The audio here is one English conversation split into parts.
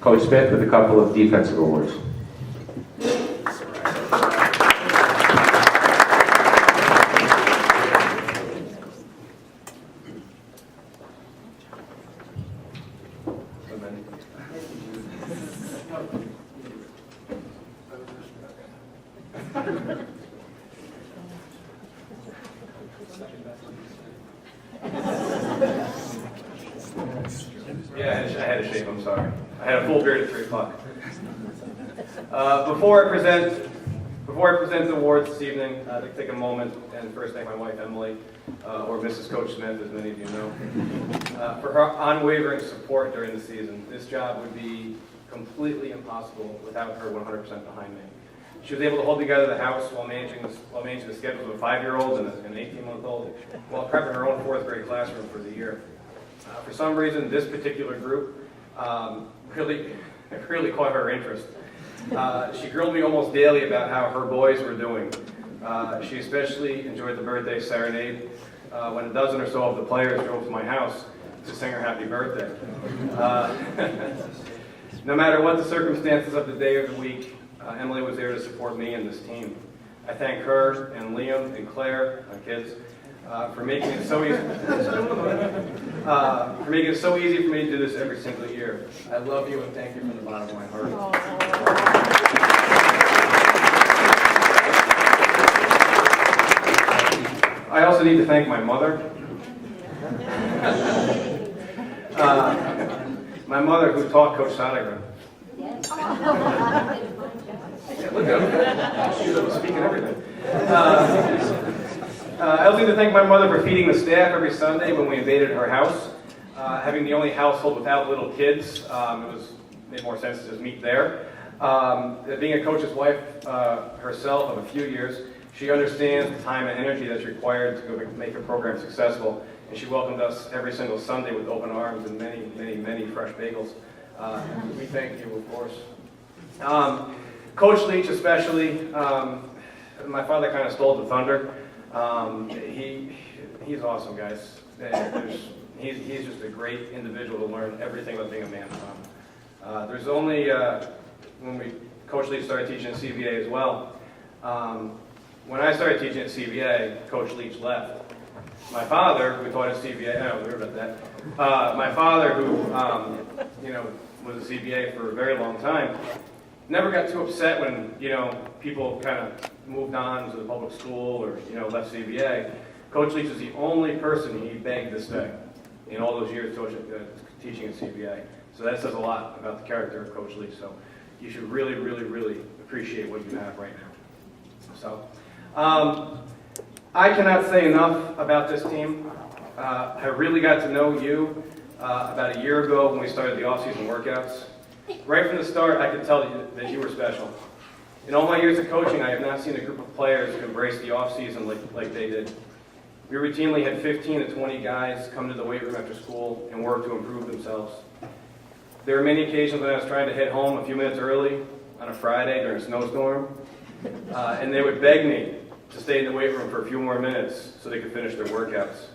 Coach Smith with a couple of defensive awards. Yeah, I had to shave, I'm sorry. I had a full beard at 3 o'clock. Before I present the awards this evening, I'd like to take a moment and first thank my wife, Emily, or Mrs. Coach Smith, as many of you know, for her unwavering support during the season. This job would be completely impossible without her 100% behind me. She was able to hold together the house while managing the schedules of a 5-year-old and an 18-month-old, while prepping her own 4th grade classroom for the year. For some reason, this particular group really caught her interest. She grilled me almost daily about how her boys were doing. She especially enjoyed the birthday serenade when a dozen or so of the players drove to my house to sing her happy birthday. No matter what the circumstances of the day or the week, Emily was there to support me and this team. I thank her and Liam and Claire, my kids, for making it so easy. For me to do this every single year. I love you and thank you from the bottom of my heart. I also need to thank my mother. My mother who taught Coach Sonigra. Yeah, look at her. She was speaking everything. I also need to thank my mother for feeding the staff every Sunday when we invaded her house. Having the only household without little kids, made more sense to just meet there. Being a coach's wife herself of a few years, she understands the time and energy that's required to go make a program successful, and she welcomed us every single Sunday with open arms and many, many, many fresh bagels. We thank you, of course. Coach Leach especially, my father kind of stole the thunder. He's awesome, guys. He's just a great individual to learn everything about being a man from. There's only, when Coach Leach started teaching at CVA as well, when I started teaching at CVA, Coach Leach left. My father, who taught at CVA, I don't know about that. My father, who was at CVA for a very long time, never got too upset when people kind of moved on to the public school or left CVA. Coach Leach is the only person he begged to stay in all those years teaching at CVA. So that says a lot about the character of Coach Leach. So you should really, really, really appreciate what you have right now. So I cannot say enough about this team. I really got to know you about a year ago when we started the off-season workouts. Right from the start, I could tell you that you were special. In all my years of coaching, I have not seen a group of players embrace the off-season like they did. We routinely had 15 to 20 guys come to the weight room after school and work to improve themselves. There were many occasions when I was trying to head home a few minutes early on a Friday during a snowstorm, and they would beg me to stay in the weight room for a few more minutes so they could finish their workouts.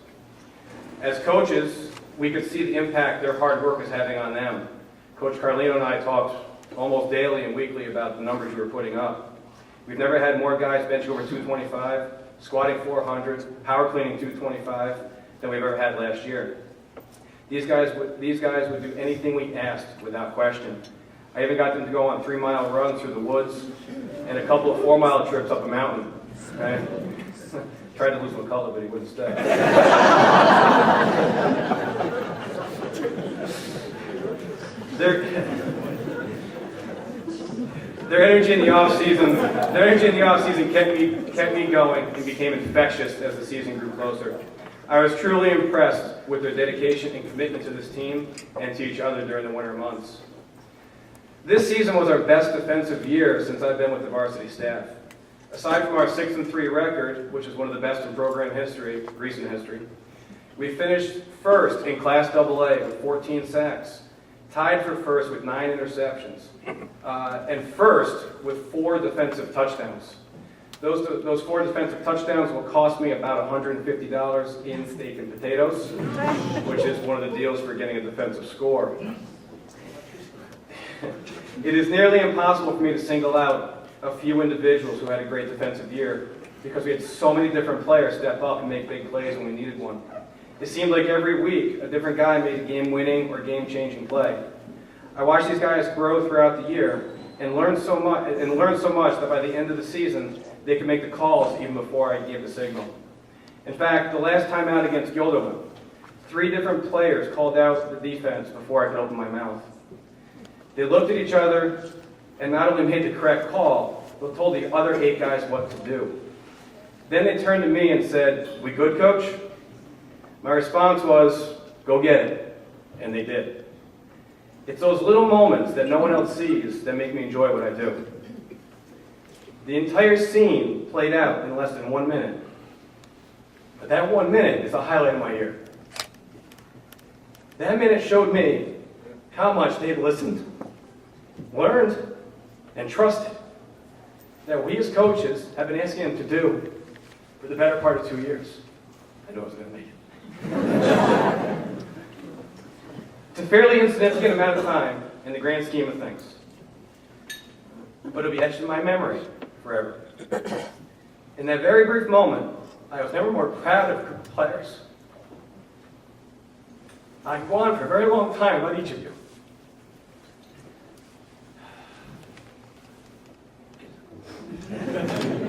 As coaches, we could see the impact their hard work is having on them. Coach Carlino and I talked almost daily and weekly about the numbers you were putting up. We've never had more guys bench over 225, squatting 400, power cleaning 225 than we've ever had last year. These guys would do anything we asked without question. I even got them to go on 3-mile runs through the woods and a couple of 4-mile trips up a mountain. Okay? Tried to lose McCullough, but he wouldn't stay. Their energy in the off-season kept me going and became infectious as the season grew closer. I was truly impressed with their dedication and commitment to this team and to each other during the winter months. This season was our best defensive year since I've been with the varsity staff. Aside from our 6-3 record, which is one of the best in program history, recent history, we finished first in Class AA with 14 sacks, tied for first with 9 interceptions, and first with 4 defensive touchdowns. Those 4 defensive touchdowns will cost me about $150 in steak and potatoes, which is one of the deals for getting a defensive score. It is nearly impossible for me to single out a few individuals who had a great defensive year because we had so many different players step up and make big plays when we needed one. It seemed like every week a different guy made a game-winning or game-changing play. I watched these guys grow throughout the year and learned so much that by the end of the season they could make the calls even before I gave the signal. In fact, the last time out against Gilderland, 3 different players called out the defense before I could open my mouth. They looked at each other and not only made the correct call, but told the other 8 guys what to do. Then they turned to me and said, "We good, coach?" My response was, "Go get it." And they did. It's those little moments that no one else sees that make me enjoy what I do. The entire scene played out in less than 1 minute. But that 1 minute is the highlight of my year. That minute showed me how much they've listened, learned, and trusted that we as coaches have been asking them to do for the better part of 2 years. I know I was going to make it. It's a fairly insignificant amount of time in the grand scheme of things, but it'll be etched in my memory forever. In that very brief moment, I was never more proud of players. I've gone for a very long time about each of you.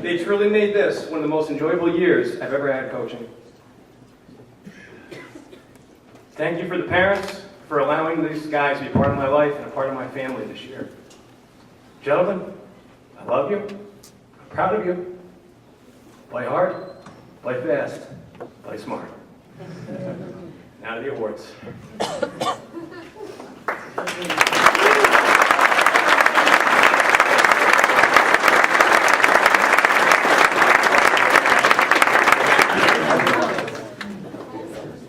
They truly made this one of the most enjoyable years I've ever had coaching. Thank you for the parents for allowing these guys to be part of my life and a part of my family this year. Gentlemen, I love you. I'm proud of you. Play hard, play fast, play smart. Now to the awards.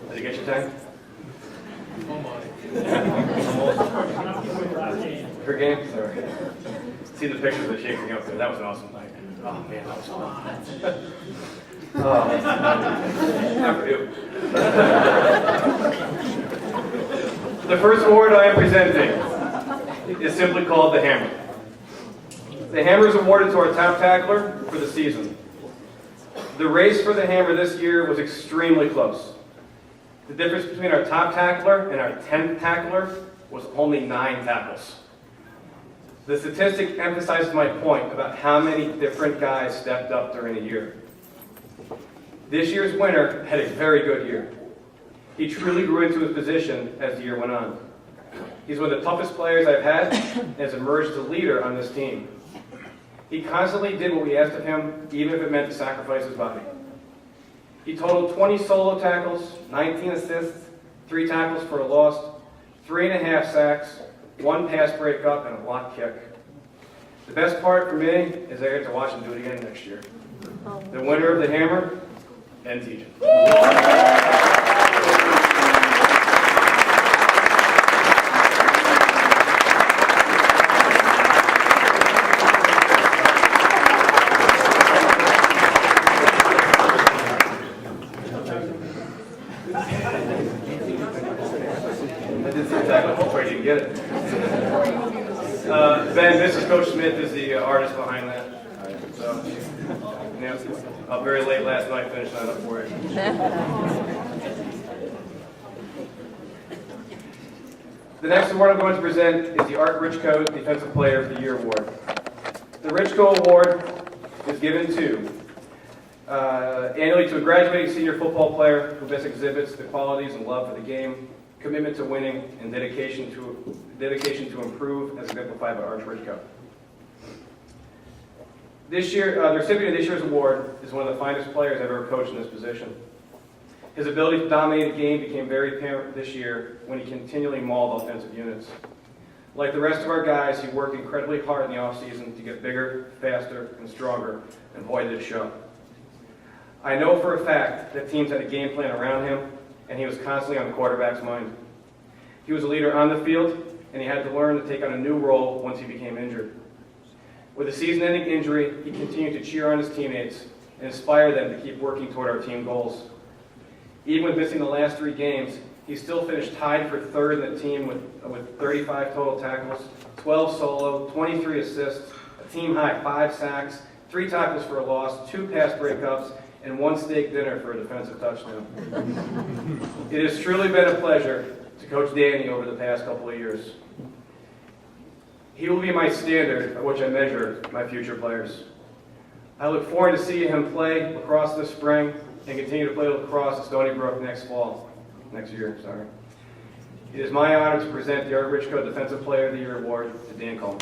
Did you get your time? Her game? Sorry. See the pictures of shaking me up there. That was an awesome night. Oh man, that was fun. Not for you. The first award I am presenting is simply called the Hammer. The Hammer is awarded to our top tackler for the season. The race for the Hammer this year was extremely close. The difference between our top tackler and our 10th tackler was only 9 tackles. The statistic emphasizes my point about how many different guys stepped up during the year. This year's winner had a very good year. He truly grew into his position as the year went on. He's one of the toughest players I've had and has emerged as a leader on this team. He constantly did what we asked of him, even if it meant to sacrifice his body. He totaled 20 solo tackles, 19 assists, 3 tackles for a loss, 3.5 sacks, 1 pass breakup, and a block kick. The best part for me is I get to watch him do it again next year. The winner of the Hammer, NTJ. Ben, this is Coach Smith, is the artist behind that. So, yeah, up very late last night, finished that up for you. The next award I'm going to present is the Art Richco Defensive Player of the Year Award. The Richco Award is given annually to a graduating senior football player who best exhibits the qualities and love for the game, commitment to winning, and dedication to improve as exemplified by Arch Richco. This year, the recipient of this year's award is one of the finest players I've ever coached in this position. His ability to dominate a game became very apparent this year when he continually mauled offensive units. Like the rest of our guys, he worked incredibly hard in the offseason to get bigger, faster, and stronger, and boy did it show. I know for a fact that teams had a game plan around him, and he was constantly on the quarterback's mind. He was a leader on the field, and he had to learn to take on a new role once he became injured. With a season-ending injury, he continued to cheer on his teammates and inspire them to keep working toward our team goals. Even with missing the last 3 games, He still finished tied for third in the team with 35 total tackles, 12 solo, 23 assists, a team high 5 sacks, 3 tackles for a loss, 2 pass breakups, and 1 steak dinner for a defensive touchdown. It has truly been a pleasure to coach Danny over the past couple of years. He will be my standard by which I measure my future players. I look forward to seeing him play lacrosse this spring and continue to play lacrosse at Stony Brook next year. It is my honor to present the Art Richco Defensive Player of the Year award to Dan Coleman.